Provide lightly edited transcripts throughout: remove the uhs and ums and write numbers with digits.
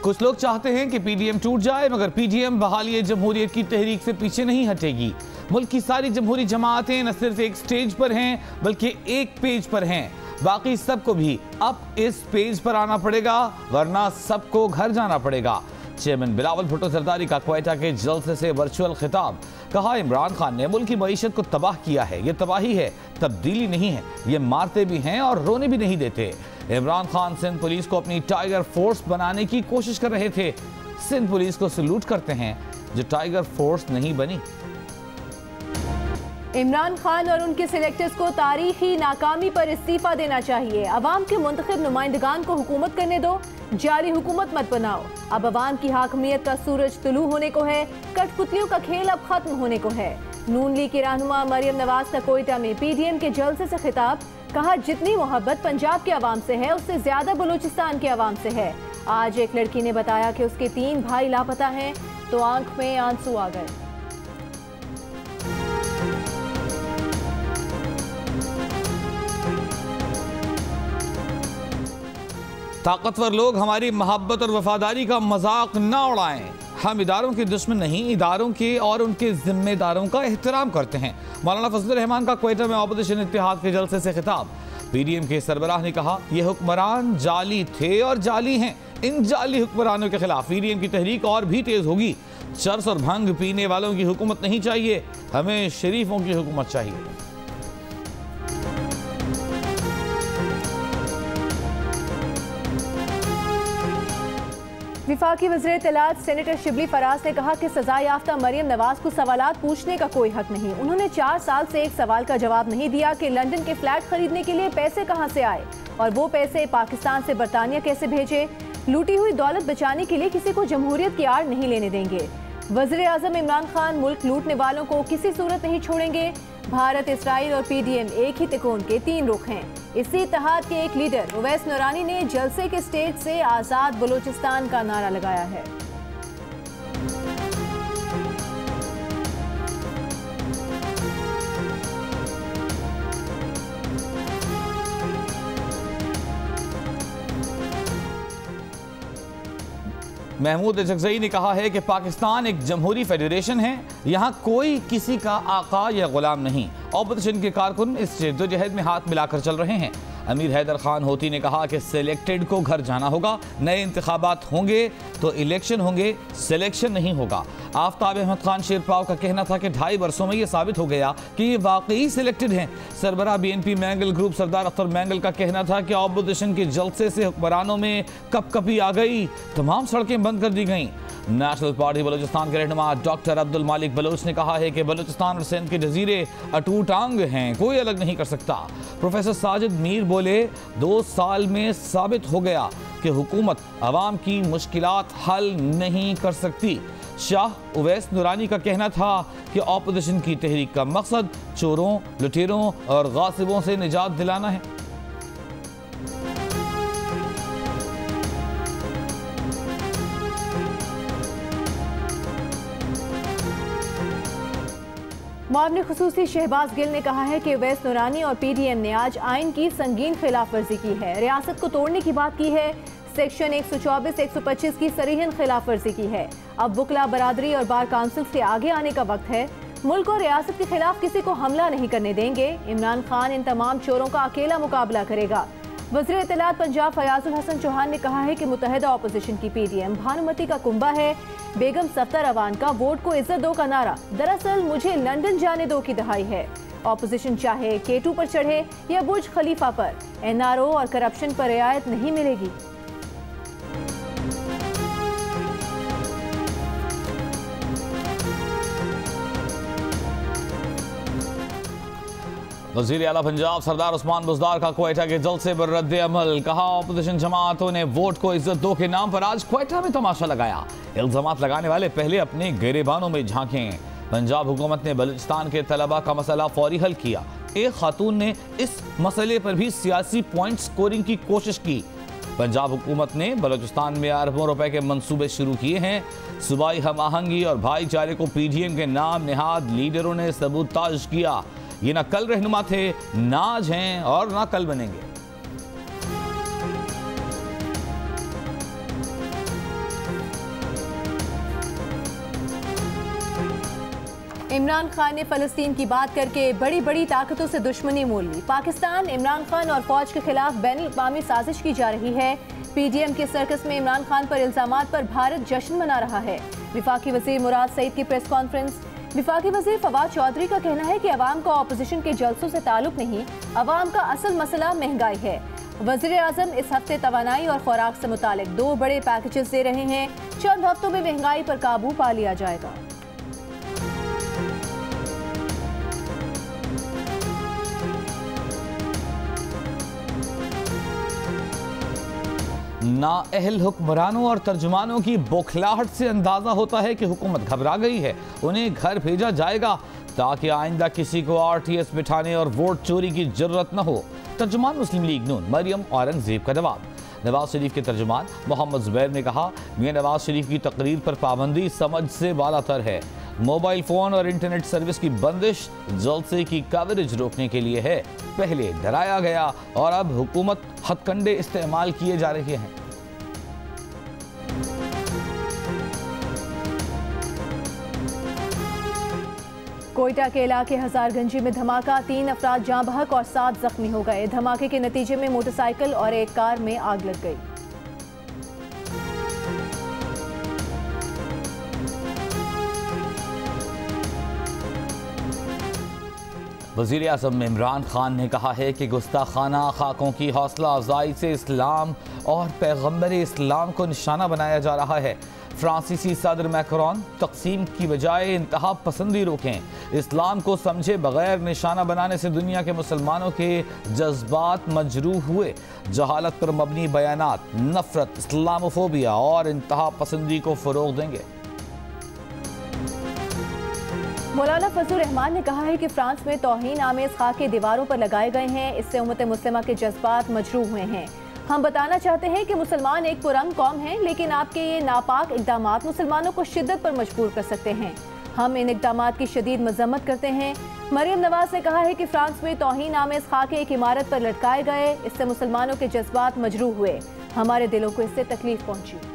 कुछ लोग चाहते हैं कि पीडीएम टूट जाए, मगर पीडीएम बहाली जमहूरियत की तहरीक से पीछे नहीं हटेगी। मुल्क की सारी जमहूरी जमातें न सिर्फ एक स्टेज पर हैं बल्कि एक पेज पर हैं। बाकी सबको भी अब इस पेज पर आना पड़ेगा, वरना सबको घर जाना पड़ेगा। चेयरमैन बिलावल भुट्टो जरदारी का क्वेटा के जलसे से वर्चुअल खिताब। कहा, इमरान खान ने मुल्क की मईशत को तबाह किया है। ये तबाही है, तब्दीली नहीं है। ये मारते भी हैं और रोने भी नहीं देते। इमरान खान सिंध पुलिस को अपनी टाइगर फोर्स बनाने की कोशिश कर रहे थे। सिंध पुलिस को सलूट करते हैं जो टाइगर फोर्स नहीं बनी। इमरान खान और उनके सिलेक्टर्स को तारीखी नाकामी पर इस्तीफा देना चाहिए। अवाम के मुंतखब नुमाइंदगान को हुकूमत करने दो, जाली हुकूमत मत बनाओ। अब अवाम की हाकमियत का सूरज तुलू होने को है, कठपुतलियों का खेल अब खत्म होने को है। नून लीग की रहनुमा मरियम नवाज का कोयटा में पीडीएम के जलसे से खिताब। कहा, जितनी मोहब्बत पंजाब के अवाम से है उससे ज्यादा बलूचिस्तान के अवाम से है। आज एक लड़की ने बताया कि उसके 3 भाई लापता हैं तो आंख में आंसू आ गए। ताकतवर लोग हमारी मोहब्बत और वफादारी का मजाक ना उड़ाएं। हम इदारों के दुश्मन नहीं, इदारों के और उनके जिम्मेदारों का एहतराम करते हैं। मौलाना फजलुर रहमान का क्वेटा में ऑपोजिशन इत्तेहाद के जलसे से खिताब। पीडीएम के सरबराह ने कहा, ये हुक्मरान जाली थे और जाली हैं। इन जाली हुक्मरानों के खिलाफ पीडीएम की तहरीक और भी तेज होगी। चरस और भंग पीने वालों की हुकूमत नहीं चाहिए, हमें शरीफों की हुकूमत चाहिए। विफाकी वज़ीर इत्तलात सेनेटर शिबली फराज ने कहा कि सजा याफ्ता मरियम नवाज को सवालात पूछने का कोई हक नहीं। उन्होंने 4 साल से एक सवाल का जवाब नहीं दिया कि लंदन के फ्लैट खरीदने के लिए पैसे कहां से आए और वो पैसे पाकिस्तान से बरतानिया कैसे भेजे। लूटी हुई दौलत बचाने के लिए किसी को जमहूरियत की आड़ नहीं लेने देंगे। वज़ीर आज़म इमरान खान मुल्क लूटने वालों को किसी सूरत नहीं छोड़ेंगे। भारत, इसराइल और पीडीएम एक ही तिकोन के 3 रुख हैं। इसी इत्तेहाद के एक लीडर उवैस नूरानी ने जलसे के स्टेज से आज़ाद बलूचिस्तान का नारा लगाया है। महमूद अजगज़ई ने कहा है कि पाकिस्तान एक जमहूरी फेडरेशन है, यहाँ कोई किसी का आका या गुलाम नहीं। ऑपोजिशन के कारकुन इस जद्दोजहद में हाथ मिलाकर चल रहे हैं। अमीर हैदर खान होती ने कहा कि सिलेक्टेड को घर जाना होगा। नए इंतखाबात होंगे तो इलेक्शन होंगे, सिलेक्शन नहीं होगा। आफ्ताब अहमद खान शेरपाव का कहना था कि 2.5 वर्षों में यह साबित हो गया कि ये वाकई सिलेक्टेड हैं। सरबराह बीएनपी मैंगल ग्रुप सरदार अख्तर मैंगल का कहना था कि ऑपोजिशन के जलसे से हुक्मरानों में कपकपी आ गई, तमाम सड़कें बंद कर दी गईं। नेशनल पार्टी बलूचिस्तान के रहनुमा डॉक्टर अब्दुल मालिक बलोच ने कहा है कि बलूचिस्तान और सिंध के जजीरे अटूट अंग हैं, कोई अलग नहीं कर सकता। प्रोफेसर साजिद मीर बोले, 2 साल में साबित हो गया कि हुकूमत अवाम की मुश्किलात हल नहीं कर सकती। शाह उवैस नूरानी का कहना था कि ऑपोजिशन की तहरीक का मकसद चोरों, लुटेरों और गासिबों से निजात दिलाना है। मुआविन खुसूसी शहबाज गिल ने कहा है कि उवैस नूरानी और पीडीएम ने आज आइन की संगीन खिलाफ वर्जी की है, रियासत को तोड़ने की बात की है, सेक्शन 124-125 की सरीहन खिलाफ वर्जी की है। अब वकला बरादरी और बार काउंसिल से आगे आने का वक्त है। मुल्क और रियासत के खिलाफ किसी को हमला नहीं करने देंगे। इमरान खान इन तमाम चोरों का अकेला मुकाबला करेगा। वज़ीर इत्तलात पंजाब फयाजुल हसन चौहान ने कहा है कि मुत्तहिदा ऑपोजिशन की पीडीएम भानुमती का कुंबा है। बेगम सफ्तर अवान का वोट को इज्जत दो का नारा दरअसल मुझे लंदन जाने दो की दहाई है। ऑपोजिशन चाहे K2 पर चढ़े या बुर्ज खलीफा पर, NRO और करप्शन पर रियायत नहीं मिलेगी। वज़ीर आला पंजाब सरदार उस्मान बुज़दार का क्वेटा के जलसे पर रद्द अमल। कहा, ऑपोजिशन जमातों ने वोट को इज्जत दो के नाम पर आज क्वेटा में तमाशा लगाया। इल्जामात लगाने वाले पहले अपने गिरेबानों में झांकें। पंजाब हुकूमत ने बलूचिस्तान के तलबा का मसला फौरी हल किया। एक खातून ने इस मसले पर भी सियासी पॉइंट स्कोरिंग की कोशिश की। पंजाब हुकूमत ने बलूचिस्तान में अरबों रुपए के मंसूबे शुरू किए हैं। सूबाई हम आहंगी और भाईचारे को पीडीएम के नाम निहाद लीडरों ने सबूताज किया। ये ना कल रहनुमा थे, ना आज हैं और ना कल बनेंगे। इमरान खान ने फलस्तीन की बात करके बड़ी बड़ी ताकतों से दुश्मनी मोल ली। पाकिस्तान, इमरान खान और फौज के खिलाफ बैनुल-अक़वामी साजिश की जा रही है। पीडीएम के सर्कस में इमरान खान पर इल्जामात पर भारत जश्न मना रहा है। विफाकी वजीर मुराद सईद की प्रेस कॉन्फ्रेंस। विफाकी वजीर फवाद चौधरी का कहना है कि अवाम का ऑपोजिशन के जलसों से ताल्लुक नहीं, अवाम का असल मसला महंगाई है। वज़ीर आज़म इस हफ्ते तवानाई और खुराक से मुतालिक 2 बड़े पैकेजेस दे रहे हैं। चंद हफ्तों में महंगाई पर काबू पा लिया जाएगा। नाअहल हुक्मरानों और तर्जुमानों की बौखलाहट से अंदाजा होता है कि हुकूमत घबरा गई है। उन्हें घर भेजा जाएगा ताकि आइंदा किसी को आरटीएस बिठाने और वोट चोरी की जरूरत न हो। तर्जुमान मुस्लिम लीग नून मरियम औरंगजेब का जवाब। नवाज शरीफ के तर्जुमान मोहम्मद जुबैर ने कहा, मियां नवाज शरीफ की तकरीर पर पाबंदी समझ से बालातर है। मोबाइल फोन और इंटरनेट सर्विस की बंदिश जलसे की कवरेज रोकने के लिए है। पहले डराया गया और अब हुकूमत हथकंडे इस्तेमाल किए जा रहे हैं। कोयटा के इलाके हजारगंजी में धमाका, 3 अफराद जाँ बहक और 7 जख्मी हो गए। धमाके के नतीजे में मोटरसाइकिल और एक कार में आग लग गई। वज़ीर आज़म इमरान खान ने कहा है कि गुस्ताखाना खाकों की हौसला अफजाई से इस्लाम और पैगम्बर इस्लाम को निशाना बनाया जा रहा है। फ्रांसीसी सदर मैक्रोन तकसीम की बजाय इंतहा पसंदी रोकें, इस्लाम को समझे बगैर निशाना बनाने से दुनिया के मुसलमानों के जज्बात मजरूह हुए। जहालत पर मबनी बयानात नफरत, इस्लामोफोबिया और इंतहा पसंदी को फ़रोग़ देंगे। मौलाना फजलुर रहमान ने कहा है कि फ्रांस में तौहीन आमेज खाके दीवारों पर लगाए गए हैं, इससे उम्मत मुस्लिमा के जज्बात मजरूह हुए हैं। हम बताना चाहते हैं कि मुसलमान एक पुरअमन कौम हैं, लेकिन आपके ये नापाक इक़दामात मुसलमानों को शिद्दत पर मजबूर कर सकते हैं। हम इन इक़दामात की शदीद मजम्मत करते हैं। मरियम नवाज ने कहा है कि फ्रांस में तौहीन आमेज खाके एक इमारत पर लटकाए गए, इससे मुसलमानों के जज्बात मजरूह हुए। हमारे दिलों को इससे तकलीफ पहुंची।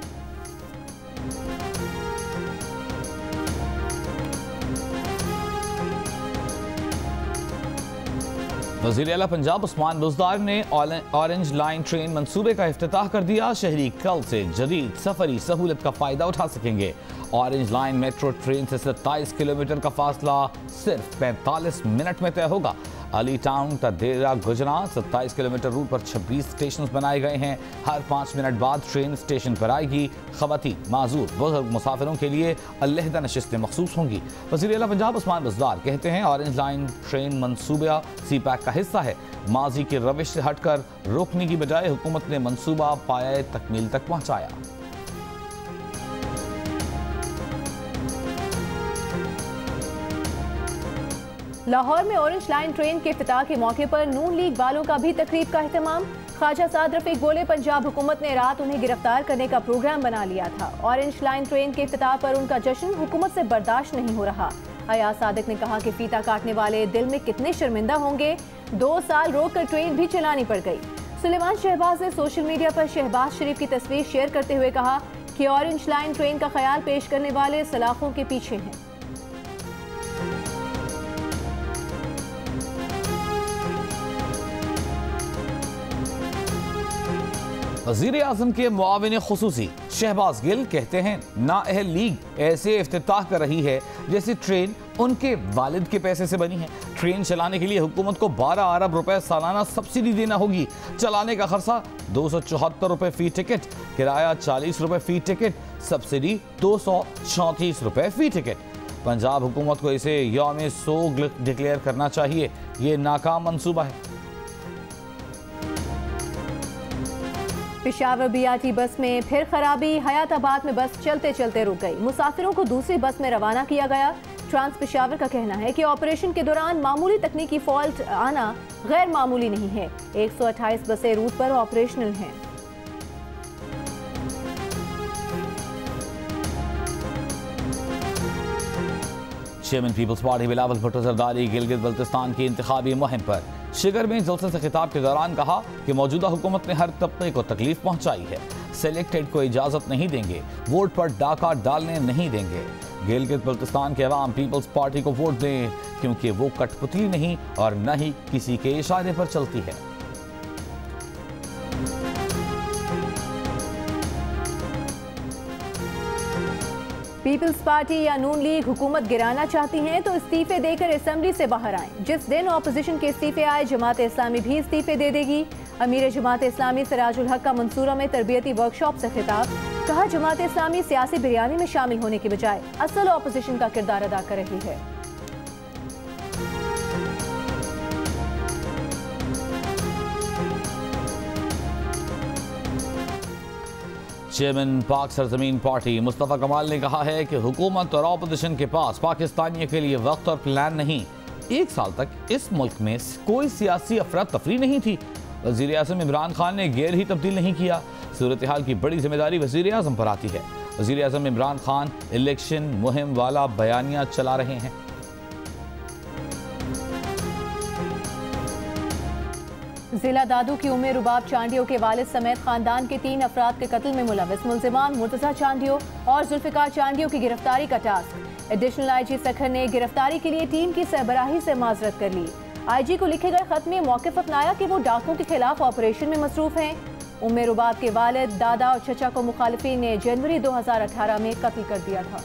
वज़ीर आला पंजाब उस्मान बुज़दार ने ऑरेंज लाइन ट्रेन मंसूबे का इफ्तिताह कर दिया। शहरी कल से जदीद सफरी सहूलत का फ़ायदा उठा सकेंगे। ऑरेंज लाइन मेट्रो ट्रेन से 27 किलोमीटर का फासला सिर्फ 45 मिनट में तय होगा। अली टाउन तदेरा गुजरात 27 किलोमीटर रूट पर 26 स्टेशन बनाए गए हैं। हर 5 मिनट बाद ट्रेन स्टेशन पर आएगी। ख़वातीन, माजूर, बुजुर्ग मुसाफिरों के लिए अलहदा नशिस्तें मखसूस होंगी। वज़ीर आला पंजाब उस्मान बुज़दार कहते हैं, ऑरेंज लाइन ट्रेन मनसूबा सीपैक का हिस्सा है। माजी की रविश से हटकर रोकने की बजाय हुकूमत ने मनसूबा पाए तकमील तक पहुँचाया। लाहौर में ऑरेंज लाइन ट्रेन के इफ्तिताह के मौके पर नून लीग वालों का भी तकरीब का अहतमाम। ख्वाजा साद रफीक बोले, पंजाब हुकूमत ने रात उन्हें गिरफ्तार करने का प्रोग्राम बना लिया था। ऑरेंज लाइन ट्रेन के इफ्तिताह पर उनका जश्न हुकूमत से बर्दाश्त नहीं हो रहा। अयाज सादिक ने कहा कि फीता काटने वाले दिल में कितने शर्मिंदा होंगे। 2 साल रोक कर ट्रेन भी चलानी पड़ गई। सुलेमान शहबाज ने सोशल मीडिया पर शहबाज शरीफ की तस्वीर शेयर करते हुए कहा कि ऑरेंज लाइन ट्रेन का ख्याल पेश करने वाले सलाखों के पीछे हैं। वज़ीर आज़म के मुआविन खुसूसी शहबाज गिल कहते हैं, नाअहल लीग ऐसे इफ्तिताह कर रही है जैसे ट्रेन उनके वालिद के पैसे से बनी है। ट्रेन चलाने के लिए हुकूमत को 12 अरब रुपए सालाना सब्सिडी देना होगी। चलाने का खर्चा 274 रुपए फी टिकट, किराया 40 रुपए फी टिकट, सब्सिडी 234 रुपए फी टिकट। पंजाब हुकूमत को इसे यौम सोग डिक्लेयर करना चाहिए। ये नाकाम मंसूबा है। पेशावर बीआरटी बस में फिर खराबी। हयाताबाद में बस चलते चलते रुक गई। मुसाफिरों को दूसरी बस में रवाना किया गया। ट्रांस पेशावर का कहना है कि ऑपरेशन के दौरान मामूली तकनीकी फॉल्ट आना गैर मामूली नहीं है। 128 बसें रूट पर ऑपरेशनल हैं। चेयरमैन पीपल्स पार्टी बिलावल भुट्टो जरदारी गिलगित बल्तिस्तान की इंतखाबी मुहिम पर शिगर में जलसे से खिताब के दौरान कहा कि मौजूदा हुकूमत ने हर तबके को तकलीफ पहुंचाई है। सेलेक्टेड को इजाजत नहीं देंगे, वोट पर डाका डालने नहीं देंगे। गिलगित बल्तिस्तान के अवाम पीपल्स पार्टी को वोट दें, क्योंकि वो कठपुतली नहीं और न ही किसी के इशारे पर चलती है। पीपल्स पार्टी या नून लीग हुकूमत गिराना चाहती हैं तो इस्तीफे देकर असेंबली से बाहर आएं। जिस दिन ऑपोजिशन के इस्तीफे आए, जमात इस्लामी भी इस्तीफे दे देगी। अमीर जमात इस्लामी सिराजुल हक का मंसूरा में तरबियती वर्कशॉप से खिताब, कहा जमात इस्लामी सियासी बिरयानी में शामिल होने के बजाय असल ऑपोजिशन का किरदार अदा कर रही है। चेयरमैन पाक सरजमीन पार्टी मुस्तफ़ा कमाल ने कहा है कि हुकूमत और ऑपोजिशन के पास पाकिस्तानियों के लिए वक्त और प्लान नहीं। 1 साल तक इस मुल्क में कोई सियासी अफरा तफरी नहीं थी। वज़ीर आज़म इमरान खान ने गेर ही तब्दील नहीं किया। सूरत हाल की बड़ी जिम्मेदारी वज़ीर आज़म पर आती है। वज़ीर आज़म इमरान खान इलेक्शन मुहिम वाला बयानिया चला रहे हैं। जिला दादू की उम्र रुबाब चांडियो के वालिद समेत खानदान के 3 अफराद के कत्ल में मुलविस मुल्जिमान मुर्तज़ा चांडियो और जुल्फ़िकार चांडियो की गिरफ्तारी का टास्क। एडिशनल IG सखर ने गिरफ्तारी के लिए टीम की सरबराही से माजरत कर ली। IG को लिखे गए खत में मौक़िफ़ अपनाया कि वो डाकुओं के खिलाफ ऑपरेशन में मसरूफ़ हैं। उम्र रुबाब के वालिद, दादा और चचा को मुखालिफिन ने जनवरी 2018 में कत्ल कर दिया था।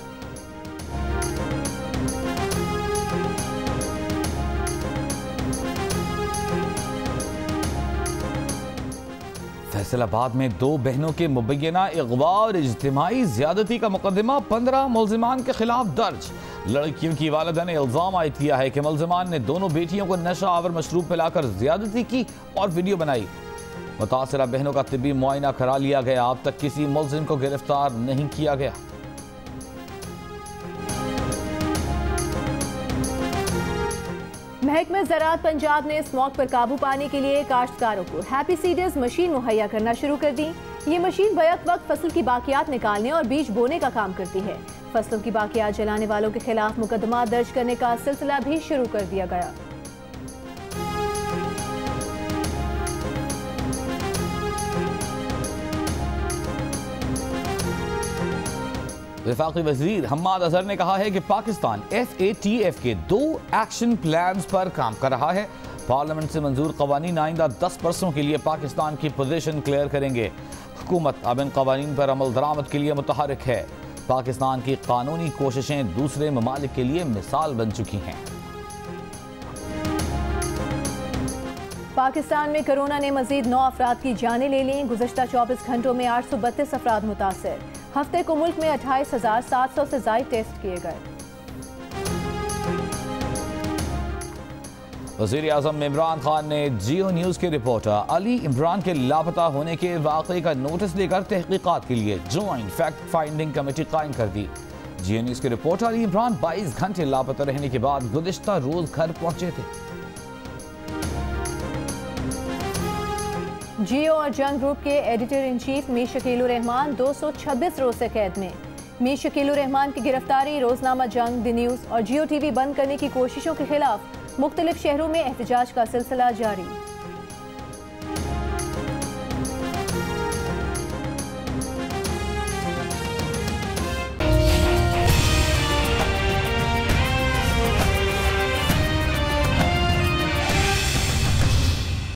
फैसलाबाद में 2 बहनों के मुबैना अगवा और इज्तिमाई ज्यादती का मुकदमा 15 मुल्जिमान के खिलाफ दर्ज। लड़कियों की वालिदा ने इल्जाम आयद किया है कि मुल्जिमान ने दोनों बेटियों को नशा आवर मशरूब पिलाकर ज्यादती की और वीडियो बनाई। मुतासिरा बहनों का तिब्बी मुआयना करा लिया गया। अब तक किसी मुल्जिम को गिरफ्तार नहीं किया गया। महकमा ज़राअत पंजाब ने स्मॉग पर काबू पाने के लिए काश्तकारों को हैप्पी सीडर्स मशीन मुहैया करना शुरू कर दी। ये मशीन बैक वक्त फसल की बाकियात निकालने और बीज बोने का काम करती है। फसलों की बाकियात जलाने वालों के खिलाफ मुकदमा दर्ज करने का सिलसिला भी शुरू कर दिया गया। वफाकी वज़ीर हम्माद अजहर ने कहा है कि पाकिस्तान FATF के 2 एक्शन प्लान्स पर काम कर रहा है। पार्लियामेंट से मंजूर कवानीन आइंदा 10 बरसों के लिए पाकिस्तान की पोजीशन क्लियर करेंगे। हुकूमत अब इन कवानीन पर अमल दरामद के लिए मुतहरिक है। पाकिस्तान की कानूनी कोशिशें दूसरे ममालिक के लिए मिसाल बन चुकी हैं। पाकिस्तान में कोरोना ने मजीद 9 अफराद की जानें ले लीं। गुज़श्ता 24 घंटों में 832 अफराद मुतासर। हफ्ते को मुल्क में 28,700 से ज़ायद टेस्ट किए गए। वज़ीर आज़म इमरान खान ने जियो न्यूज़ के रिपोर्टर अली इमरान के लापता होने के वाक़े का नोटिस लेकर तहकीकात के लिए जॉइंट फैक्ट फाइंडिंग कमेटी कायम कर दी। जियो न्यूज़ के रिपोर्टर अली इमरान 22 घंटे लापता रहने के बाद गुज़िश्ता रोज़ घर पहुंचे थे। जियो और जंग ग्रुप के editor in chief Mir Shakilur Rahman 226 रोज से कैद में। मीर शकीलुर रहमान की गिरफ्तारी, रोजनामा जंग, द न्यूज़ और जियो TV बंद करने की कोशिशों के खिलाफ मुख्तलिफ शहरों में एहतजाज का सिलसिला जारी।